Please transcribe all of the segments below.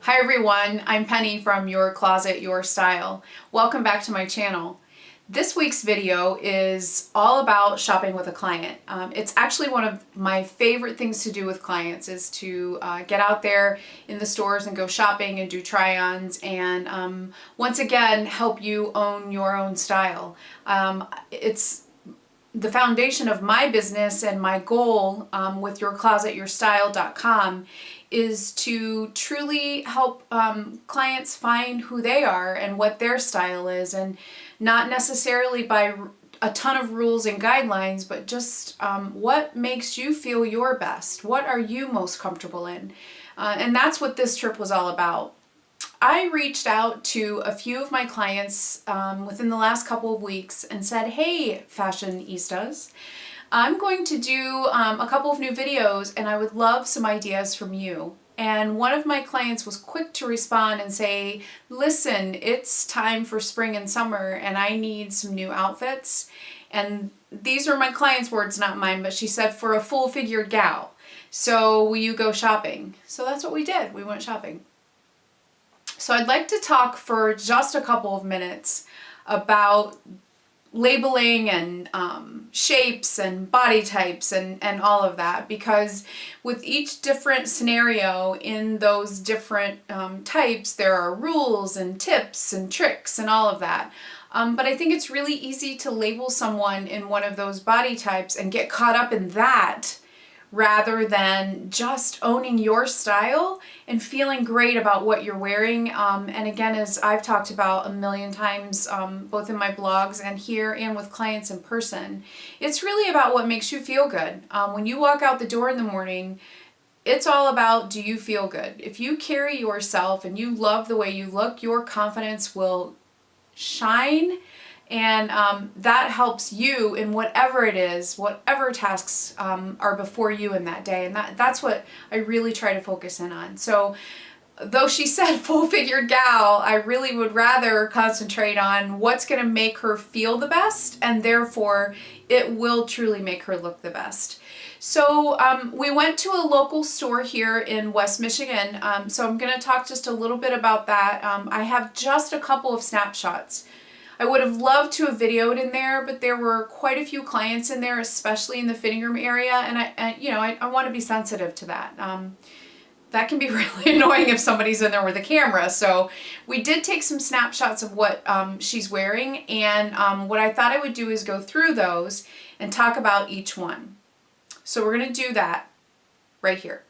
Hi everyone, I'm Penny from Your Closet, Your Style. Welcome back to my channel. This week's video is all about shopping with a client. It's actually one of my favorite things to do with clients is to get out there in the stores and go shopping and do try-ons and once again help you own your own style. It's the foundation of my business and my goal with yourclosetyourstyle.com is to truly help clients find who they are and what their style is, and not necessarily by a ton of rules and guidelines, but just what makes you feel your best. What are you most comfortable in? And that's what this trip was all about. I reached out to a few of my clients within the last couple of weeks and said, hey, fashionistas, I'm going to do a couple of new videos and I would love some ideas from you. And one of my clients was quick to respond and say, listen, it's time for spring and summer and I need some new outfits. And these are my client's words, not mine, but she said, for a full-figured gal. So will you go shopping? So that's what we did. We went shopping. So I'd like to talk for just a couple of minutes about labeling and shapes and body types and all of that, because with each different scenario in those different types, there are rules and tips and tricks and all of that. But I think it's really easy to label someone in one of those body types and get caught up in that, rather than just owning your style and feeling great about what you're wearing. And again, as I've talked about a million times, both in my blogs and here and with clients in person, it's really about what makes you feel good. When you walk out the door in the morning, it's all about, do you feel good? If you carry yourself and you love the way you look, your confidence will shine. And that helps you in whatever it is, whatever tasks are before you in that day. And that's what I really try to focus in on. So though she said full-figured gal, I really would rather concentrate on what's going to make her feel the best, and therefore it will truly make her look the best. So we went to a local store here in West Michigan. So I'm going to talk just a little bit about that. I have just a couple of snapshots. I would have loved to have videoed in there, but there were quite a few clients in there, especially in the fitting room area, and I want to be sensitive to that. That can be really annoying if somebody's in there with a camera. So we did take some snapshots of what she's wearing, and what I thought I would do is go through those and talk about each one. So we're going to do that right here.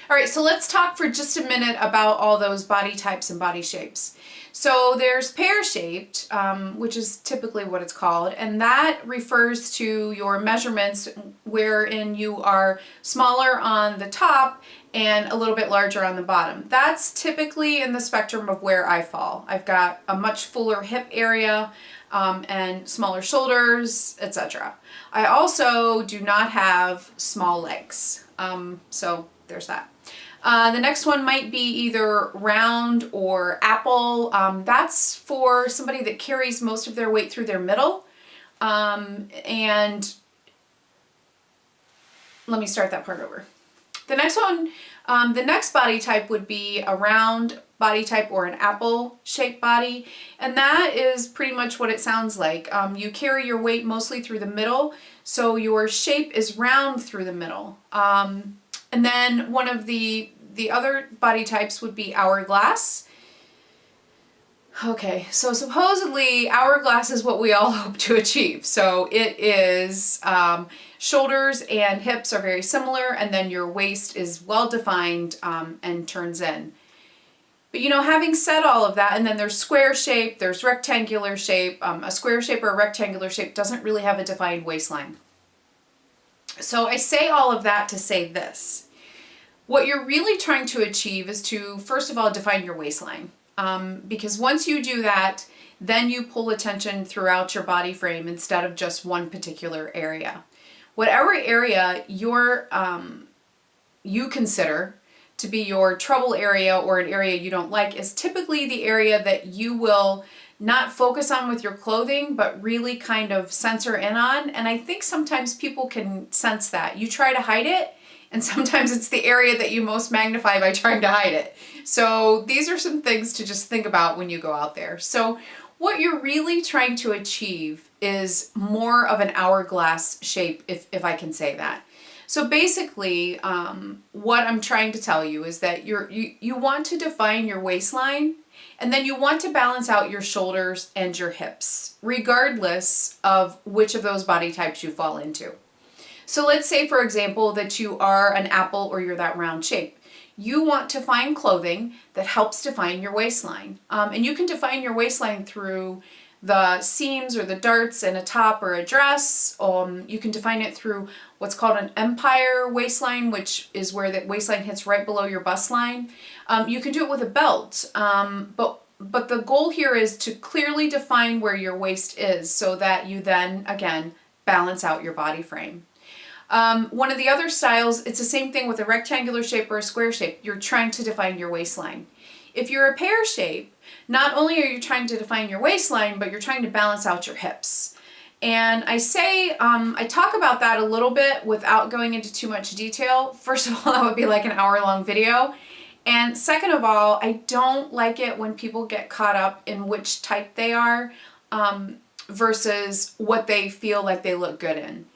All right, so let's talk for just a minute about all those body types and body shapes. So there's pear-shaped, which is typically what it's called, and that refers to your measurements wherein you are smaller on the top and a little bit larger on the bottom. That's typically in the spectrum of where I fall. I've got a much fuller hip area and smaller shoulders, etc. I also do not have small legs, so there's that. The next one might be either round or apple. That's for somebody that carries most of their weight through their middle. And let me start that part over. The next one, the next body type would be a round body type or an apple shaped body. And that is pretty much what it sounds like. You carry your weight mostly through the middle, so your shape is round through the middle. And then one of the other body types would be hourglass. Okay, so supposedly hourglass is what we all hope to achieve. So it is shoulders and hips are very similar, and then your waist is well defined and turns in. But having said all of that, and then there's square shape, there's rectangular shape. A square shape or a rectangular shape doesn't really have a defined waistline. So I say all of that to say this. What you're really trying to achieve is to, first of all, define your waistline. Because once you do that, then you pull attention throughout your body frame instead of just one particular area. Whatever area you consider to be your trouble area or an area you don't like is typically the area that you will not focus on with your clothing, but really kind of censor in on. And I think sometimes people can sense that. You try to hide it, and sometimes it's the area that you most magnify by trying to hide it. So these are some things to just think about when you go out there. So what you're really trying to achieve is more of an hourglass shape, if I can say that. So basically, what I'm trying to tell you is that you want to define your waistline, and then you want to balance out your shoulders and your hips, regardless of which of those body types you fall into. So let's say, for example, that you are an apple or you're that round shape. You want to find clothing that helps define your waistline. And you can define your waistline through the seams or the darts in a top or a dress. You can define it through what's called an empire waistline, which is where the waistline hits right below your bust line. You can do it with a belt, but the goal here is to clearly define where your waist is so that you then, again, balance out your body frame. One of the other styles, it's the same thing with a rectangular shape or a square shape. You're trying to define your waistline. If you're a pear shape, not only are you trying to define your waistline, but you're trying to balance out your hips. And I talk about that a little bit without going into too much detail. First of all, that would be like an hour-long video. And second of all, I don't like it when people get caught up in which type they are versus what they feel like they look good in.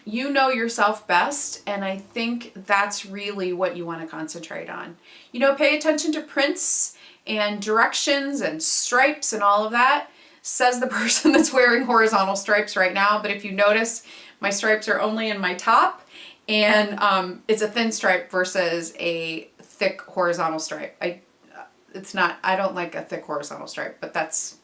You know yourself best, and I think that's really what you want to concentrate on. You know, pay attention to prints and directions and stripes and all of that, says the person that's wearing horizontal stripes right now. But if you notice, my stripes are only in my top, and it's a thin stripe versus a thick horizontal stripe. I don't like a thick horizontal stripe, but that's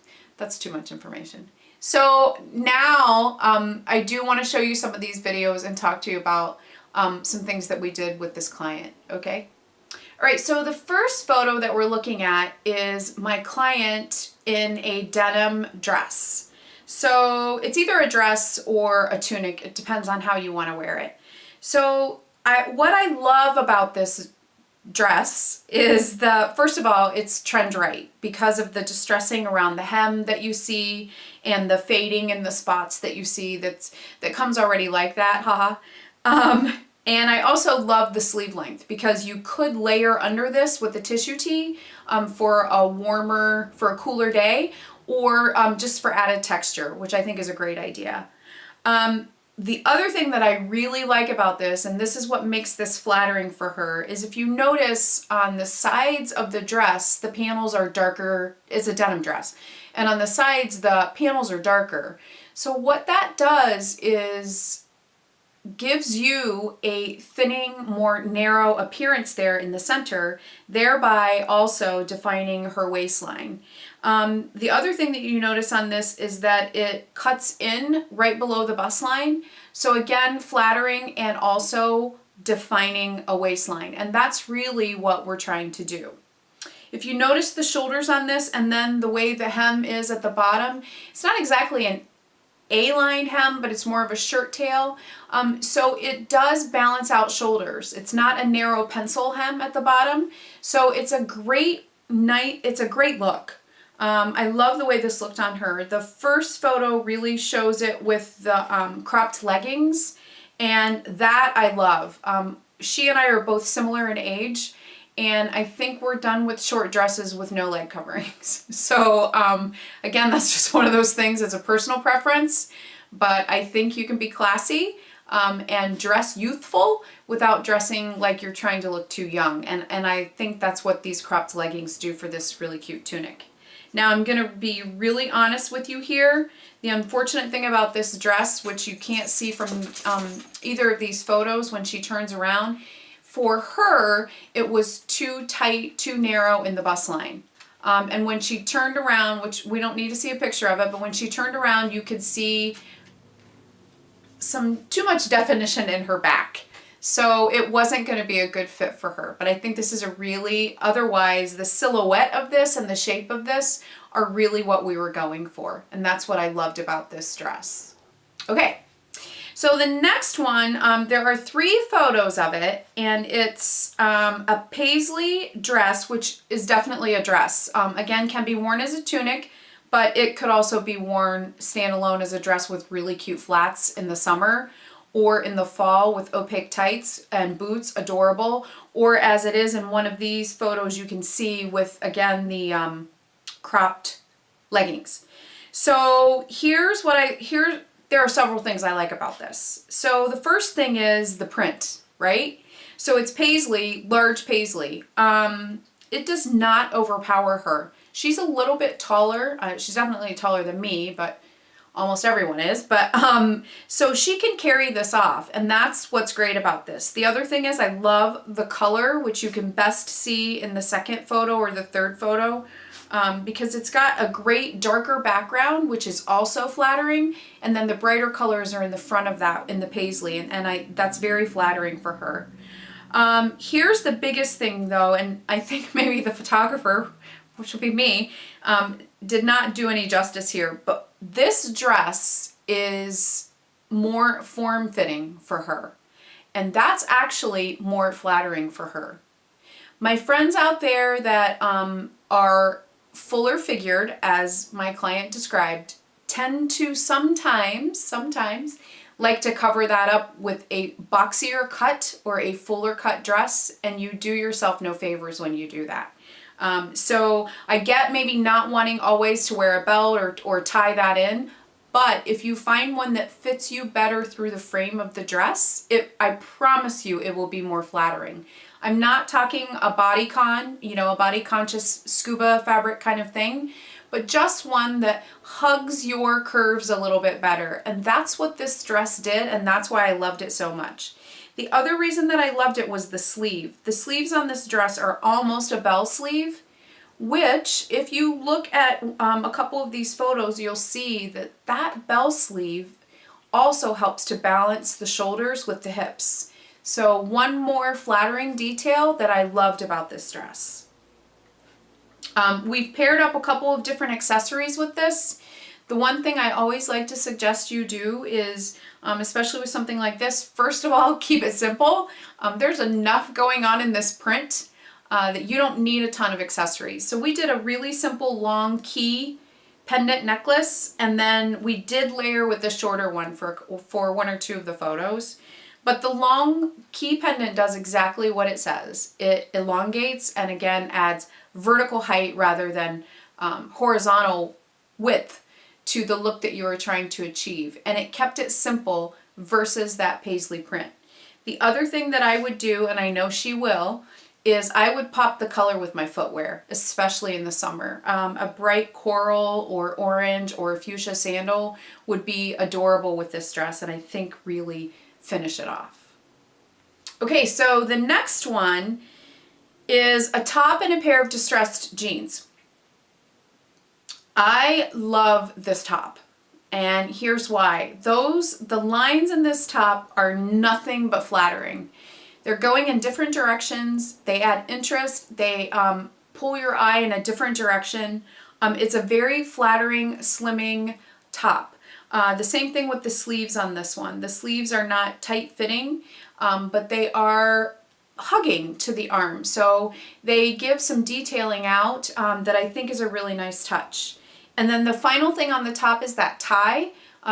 too much information. So now I do want to show you some of these videos and talk to you about some things that we did with this client, okay? All right, so the first photo that we're looking at is my client in a denim dress. So it's either a dress or a tunic. It depends on how you want to wear it. So what I love about this dress is first of all, it's trend right because of the distressing around the hem that you see and the fading in the spots that you see that comes already like that, haha. And I also love the sleeve length because you could layer under this with a tissue tee for a cooler day, or just for added texture, which I think is a great idea. The other thing that I really like about this, and this is what makes this flattering for her, is if you notice on the sides of the dress, the panels are darker. It's a denim dress. And on the sides, the panels are darker. So what that does is gives you a thinning, more narrow appearance there in the center, thereby also defining her waistline. The other thing that you notice on this is that it cuts in right below the bust line. So again, flattering and also defining a waistline. And that's really what we're trying to do. If you notice the shoulders on this and then the way the hem is at the bottom, it's not exactly an A-line hem, but it's more of a shirt tail. So it does balance out shoulders. It's not a narrow pencil hem at the bottom. So it's a great look. I love the way this looked on her. The first photo really shows it with the cropped leggings, and that I love. She and I are both similar in age, and I think we're done with short dresses with no leg coverings. So again, that's just one of those things. It's a personal preference, but I think you can be classy and dress youthful without dressing like you're trying to look too young. And I think that's what these cropped leggings do for this really cute tunic. Now I'm going to be really honest with you here. The unfortunate thing about this dress, which you can't see from either of these photos when she turns around, for her, it was too tight, too narrow in the bust line. And when she turned around, which we don't need to see a picture of it, but when she turned around, you could see too much definition in her back. So it wasn't going to be a good fit for her. But I think this is otherwise the silhouette of this and the shape of this are really what we were going for. And that's what I loved about this dress. Okay. So the next one, there are 3 photos of it, and it's a paisley dress, which is definitely a dress. Again, can be worn as a tunic, but it could also be worn standalone as a dress with really cute flats in the summer. or in the fall with opaque tights and boots, adorable. Or as it is in one of these photos, you can see with, again, the cropped leggings. So there are several things I like about this. So the first thing is the print, right? So it's paisley, large paisley. It does not overpower her. She's a little bit taller. She's definitely taller than me, but almost everyone is. But so she can carry this off, and that's what's great about this. The other thing is I love the color, which you can best see in the second photo or the third photo, because it's got a great darker background, which is also flattering, and then the brighter colors are in the front of that in the paisley, and that's very flattering for her. Here's the biggest thing though, and I think maybe the photographer, which will be me, did not do any justice here, but this dress is more form-fitting for her, and that's actually more flattering for her. My friends out there that are fuller figured, as my client described, tend to sometimes like to cover that up with a boxier cut or a fuller cut dress, and you do yourself no favors when you do that. So I get maybe not wanting always to wear a belt or tie that in, but if you find one that fits you better through the frame of the dress, I promise you it will be more flattering. I'm not talking a bodycon, a body conscious scuba fabric kind of thing, but just one that hugs your curves a little bit better. And that's what this dress did, and that's why I loved it so much. The other reason that I loved it was the sleeve. The sleeves on this dress are almost a bell sleeve, which if you look at a couple of these photos, you'll see that bell sleeve also helps to balance the shoulders with the hips. So one more flattering detail that I loved about this dress. We've paired up a couple of different accessories with this. The one thing I always like to suggest you do is, especially with something like this, first of all, keep it simple. There's enough going on in this print that you don't need a ton of accessories. So we did a really simple long key pendant necklace, and then we did layer with the shorter one for one or two of the photos. But the long key pendant does exactly what it says. It elongates and again adds vertical height rather than horizontal width to the look that you are trying to achieve. And it kept it simple versus that paisley print. The other thing that I would do, and I know she will, is I would pop the color with my footwear, especially in the summer. A bright coral or orange or fuchsia sandal would be adorable with this dress, and I think really finish it off. Okay, so the next one is a top and a pair of distressed jeans. I love this top, and here's why. The lines in this top are nothing but flattering. They're going in different directions. They add interest. They pull your eye in a different direction. It's a very flattering, slimming top. The same thing with the sleeves on this one. The sleeves are not tight fitting, but they are hugging to the arm. So they give some detailing out that I think is a really nice touch. And then the final thing on the top is that tie.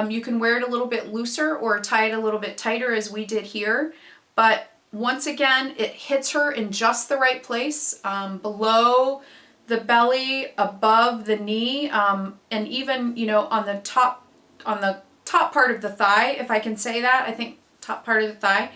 You can wear it a little bit looser or tie it a little bit tighter as we did here. But once again, it hits her in just the right place, below the belly, above the knee, and even, on the top part of the thigh, if I can say that. I think top part of the thigh.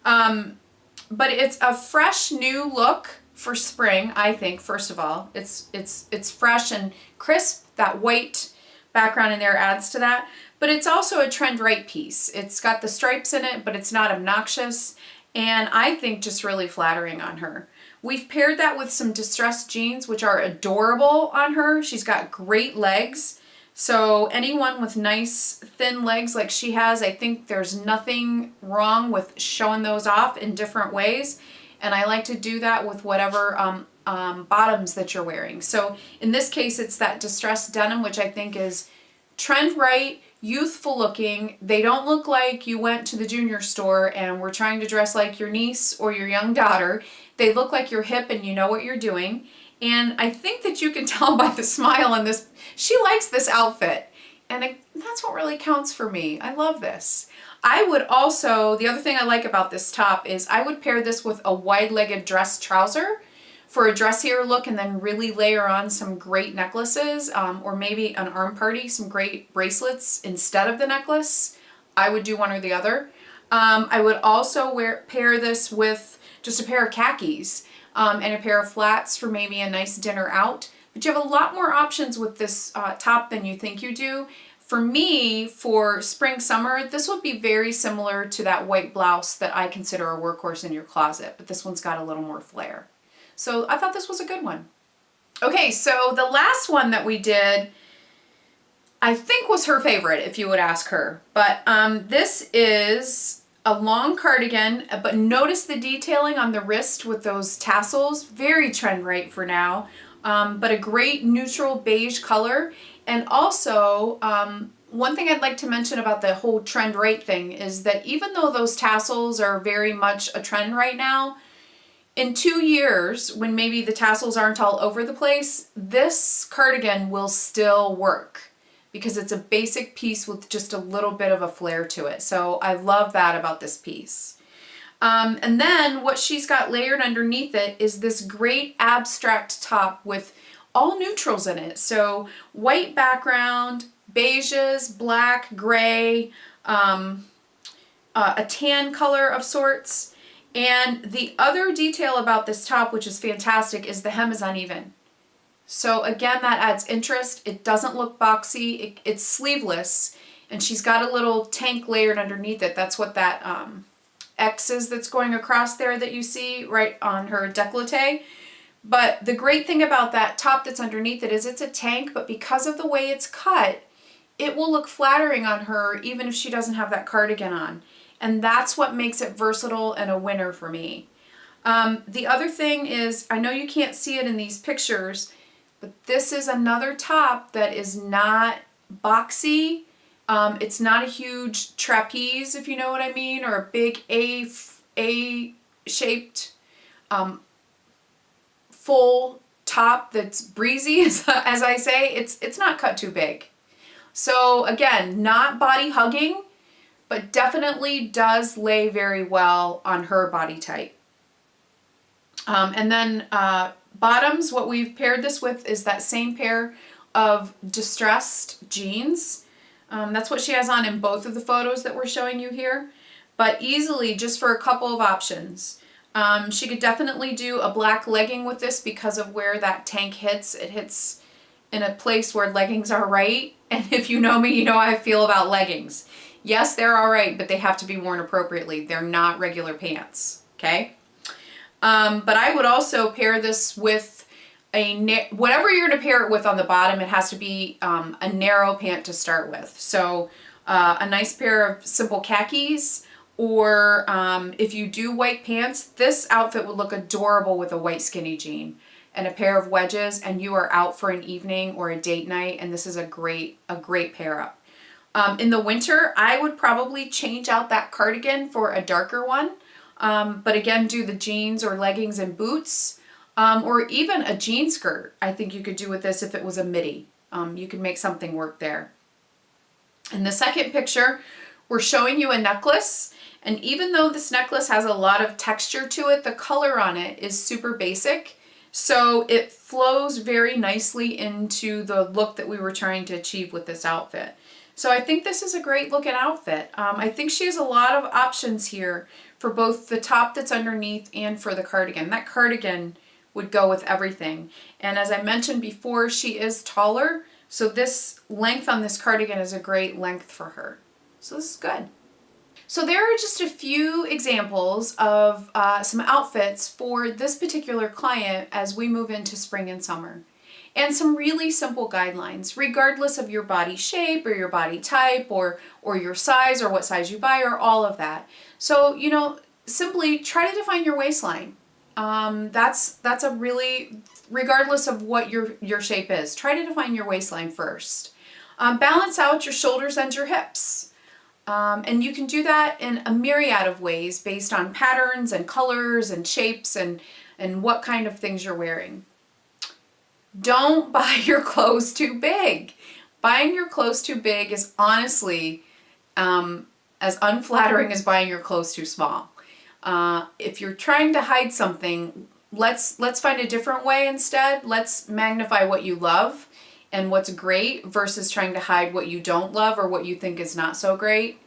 But it's a fresh new look for spring, I think. First of all, it's fresh and crisp. That white background in there adds to that. But it's also a trend right piece. It's got the stripes in it, but it's not obnoxious, and I think just really flattering on her. We've paired that with some distressed jeans, which are adorable on her. She's got great legs. So anyone with nice thin legs like she has, I think there's nothing wrong with showing those off in different ways. And I like to do that with whatever bottoms that you're wearing. So in this case, it's that distressed denim, which I think is trend right, youthful looking. They don't look like you went to the junior store and were trying to dress like your niece or your young daughter. They look like you're hip and you know what you're doing. And I think that you can tell by the smile on this, she likes this outfit. And that's what really counts for me. I love this. I would also, the other thing I like about this top is I would pair this with a wide-legged dress trouser for a dressier look, and then really layer on some great necklaces, or maybe an arm party, some great bracelets instead of the necklace. I would do one or the other. I would also pair this with just a pair of khakis and a pair of flats for maybe a nice dinner out. But you have a lot more options with this top than you think you do. For me, for spring, summer, this would be very similar to that white blouse that I consider a workhorse in your closet, but this one's got a little more flair. So I thought this was a good one. Okay, so the last one that we did, I think was her favorite, if you would ask her. But this is a long cardigan, but notice the detailing on the wrist with those tassels. Very trend right for now, but a great neutral beige color. And also, one thing I'd like to mention about the whole trend right thing is that even though those tassels are very much a trend right now, in 2 years, when maybe the tassels aren't all over the place, this cardigan will still work because it's a basic piece with just a little bit of a flair to it. So I love that about this piece. And then what she's got layered underneath it is this great abstract top with all neutrals in it. So white background, beiges, black, gray, a tan color of sorts. And the other detail about this top, which is fantastic, is the hem is uneven. So again, that adds interest. It doesn't look boxy. It's sleeveless, and she's got a little tank layered underneath it. That's what that X is that's going across there that you see right on her décolleté. But the great thing about that top that's underneath it is it's a tank, but because of the way it's cut, it will look flattering on her even if she doesn't have that cardigan on. And that's what makes it versatile and a winner for me. The other thing is, I know you can't see it in these pictures, but this is another top that is not boxy. It's not a huge trapeze, if you know what I mean, or a big A-shaped full top that's breezy, as I say. It's not cut too big. So again, not body hugging, but definitely does lay very well on her body type. And then bottoms, what we've paired this with is that same pair of distressed jeans. That's what she has on in both of the photos that we're showing you here. But easily, just for a couple of options. She could definitely do a black legging with this because of where that tank hits. It hits in a place where leggings are right. And if you know me, you know how I feel about leggings. Yes, they're all right, but they have to be worn appropriately. They're not regular pants, okay? But I would also pair this with whatever you're going to pair it with on the bottom. It has to be a narrow pant to start with. So a nice pair of simple khakis, or if you do white pants, this outfit would look adorable with a white skinny jean and a pair of wedges, and you are out for an evening or a date night, and this is a great pair up. In the winter, I would probably change out that cardigan for a darker one. But again, do the jeans or leggings and boots, or even a jean skirt. I think you could do with this if it was a midi. You could make something work there. In the second picture, we're showing you a necklace. And even though this necklace has a lot of texture to it, the color on it is super basic. So it flows very nicely into the look that we were trying to achieve with this outfit. So I think this is a great looking outfit. I think she has a lot of options here for both the top that's underneath and for the cardigan. That cardigan would go with everything. And as I mentioned before, she is taller, so this length on this cardigan is a great length for her. So this is good. So there are just a few examples of some outfits for this particular client as we move into spring and summer. And some really simple guidelines, regardless of your body shape or your body type or your size or what size you buy or all of that. So, you know, simply try to define your waistline. That's a really, regardless of what your shape is, try to define your waistline first. Balance out your shoulders and your hips. And you can do that in a myriad of ways based on patterns and colors and shapes and what kind of things you're wearing. Don't buy your clothes too big. Buying your clothes too big is honestly as unflattering as buying your clothes too small. If you're trying to hide something, let's find a different way instead. Let's magnify what you love and what's great versus trying to hide what you don't love or what you think is not so great.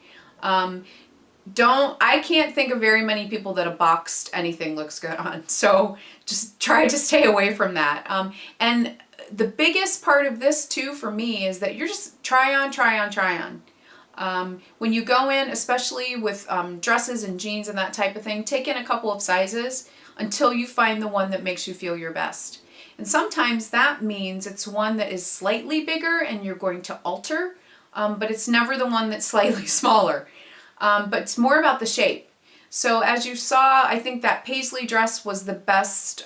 I can't think of very many people that a boxed anything looks good on. So just try to stay away from that. And the biggest part of this too for me is that you're just try on. When you go in, especially with dresses and jeans and that type of thing, take in a couple of sizes until you find the one that makes you feel your best. And sometimes that means it's one that is slightly bigger and you're going to alter, but it's never the one that's slightly smaller. But it's more about the shape. So as you saw, I think that paisley dress was the best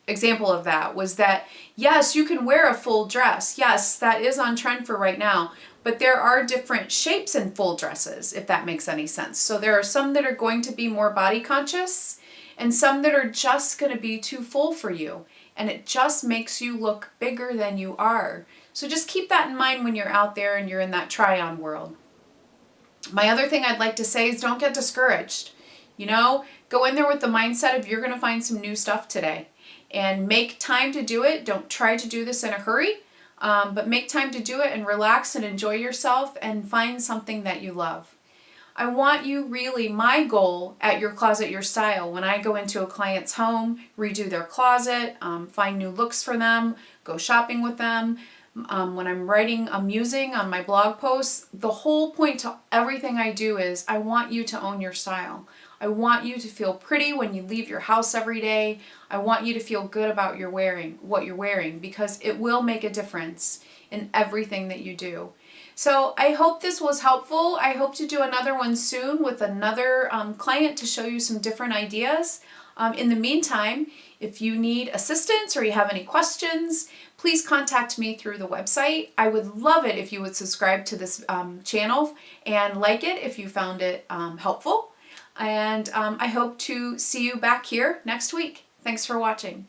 example of that, was that yes, you can wear a full dress. Yes, that is on trend for right now, but there are different shapes in full dresses, if that makes any sense. So there are some that are going to be more body conscious and some that are just going to be too full for you. And it just makes you look bigger than you are. So just keep that in mind when you're out there and you're in that try-on world. My other thing I'd like to say is don't get discouraged. You know, go in there with the mindset of you're going to find some new stuff today. And make time to do it. Don't try to do this in a hurry, but make time to do it and relax and enjoy yourself and find something that you love. I want you really, my goal at Your Closet, Your Style, when I go into a client's home, redo their closet, find new looks for them, go shopping with them, when I'm writing a musing on my blog posts, the whole point to everything I do is I want you to own your style. I want you to feel pretty when you leave your house every day. I want you to feel good about what you're wearing, because it will make a difference in everything that you do. So I hope this was helpful. I hope to do another one soon with another client to show you some different ideas. In the meantime, if you need assistance or you have any questions, please contact me through the website. I would love it if you would subscribe to this channel and like it if you found it helpful. And I hope to see you back here next week. Thanks for watching.